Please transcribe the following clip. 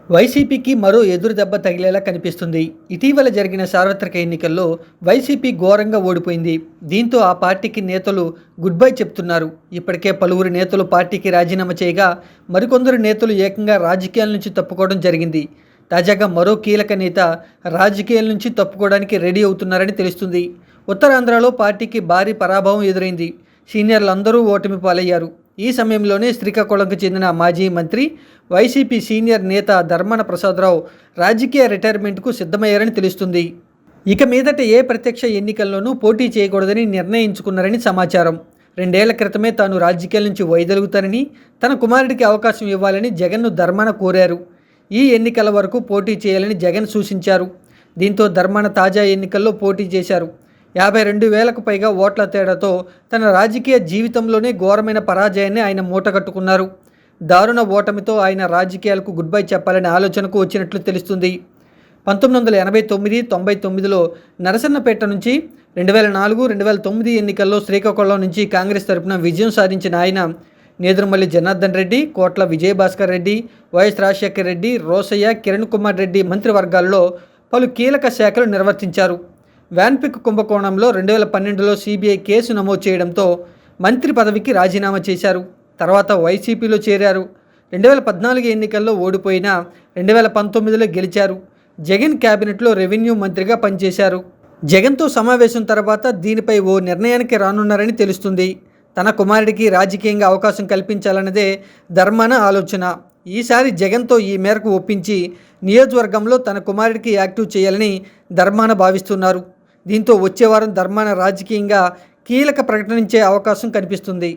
వైసీపీకి మరో ఎదురు దెబ్బ తగిలేలా కనిపిస్తుంది. ఇటీవల జరిగిన సార్వత్రిక ఎన్నికల్లో వైసీపీ ఘోరంగా ఓడిపోయింది. దీంతో ఆ పార్టీకి నేతలు గుడ్ బై చెప్తున్నారు. ఇప్పటికే పలువురు నేతలు పార్టీకి రాజీనామా చేయగా, మరికొందరు నేతలు ఏకంగా రాజకీయాల నుంచి తప్పుకోవడం జరిగింది. తాజాగా మరో కీలక నేత రాజకీయాల నుంచి తప్పుకోవడానికి రెడీ అవుతున్నారని తెలుస్తుంది. ఉత్తరాంధ్రలో పార్టీకి భారీ పరాభవం ఎదురైంది. సీనియర్లందరూ ఓటమి పాలయ్యారు. ఈ సమయంలోనే శ్రీకాకుళంకు చెందిన మాజీ మంత్రి, వైసీపీ సీనియర్ నేత ధర్మాన ప్రసాదరావు రాజకీయ రిటైర్మెంట్కు సిద్ధమయ్యారని తెలుస్తుంది. ఇక మీదట ఏ ప్రత్యక్ష ఎన్నికల్లోనూ పోటీ చేయకూడదని నిర్ణయించుకున్నారని సమాచారం. 2 ఏళ్ల క్రితమే తాను రాజకీయాల నుంచి వైదొలుగుతానని, తన కుమారుడికి అవకాశం ఇవ్వాలని జగన్ను ధర్మాన కోరారు. ఈ ఎన్నికల వరకు పోటీ చేయాలని జగన్ సూచించారు. దీంతో ధర్మాన తాజా ఎన్నికల్లో పోటీ చేశారు. 52,000కు పైగా ఓట్ల తేడాతో తన రాజకీయ జీవితంలోనే ఘోరమైన పరాజయాన్ని ఆయన మూటగట్టుకున్నారు. దారుణ ఓటమితో ఆయన రాజకీయాలకు గుడ్ బై చెప్పాలనే ఆలోచనకు వచ్చినట్లు తెలుస్తుంది. 1989-99లో నరసన్నపేట నుంచి, 2004-2009 ఎన్నికల్లో శ్రీకాకుళం నుంచి కాంగ్రెస్ తరపున విజయం సాధించిన ఆయన నేదురుమల్లి జనార్దన్ రెడ్డి, కోట్ల విజయభాస్కర్ రెడ్డి, వైఎస్ రాజశేఖర రెడ్డి, రోసయ్య, కిరణ్ కుమార్ రెడ్డి మంత్రివర్గాల్లో పలు కీలక శాఖలు నిర్వర్తించారు. వ్యాన్పిక్ కుంభకోణంలో 2012లో సిబిఐ కేసు నమోదు చేయడంతో మంత్రి పదవికి రాజీనామా చేశారు. తర్వాత వైసీపీలో చేరారు. 2014 ఎన్నికల్లో ఓడిపోయినా 2019లో గెలిచారు. జగన్ క్యాబినెట్లో రెవెన్యూ మంత్రిగా పనిచేశారు. జగన్తో సమావేశం తర్వాత దీనిపై ఓ నిర్ణయానికి రానున్నారని తెలుస్తుంది. తన కుమారుడికి రాజకీయంగా అవకాశం కల్పించాలన్నదే ధర్మాన ఆలోచన. ఈసారి జగన్తో ఈ మేరకు ఒప్పించి నియోజకవర్గంలో తన కుమారుడికి యాక్టివ్ చేయాలని ధర్మాన భావిస్తున్నారు. దీంతో వచ్చే వారం ధర్మాన రాజకీయంగా కీలక ప్రకటించే అవకాశం కనిపిస్తుంది.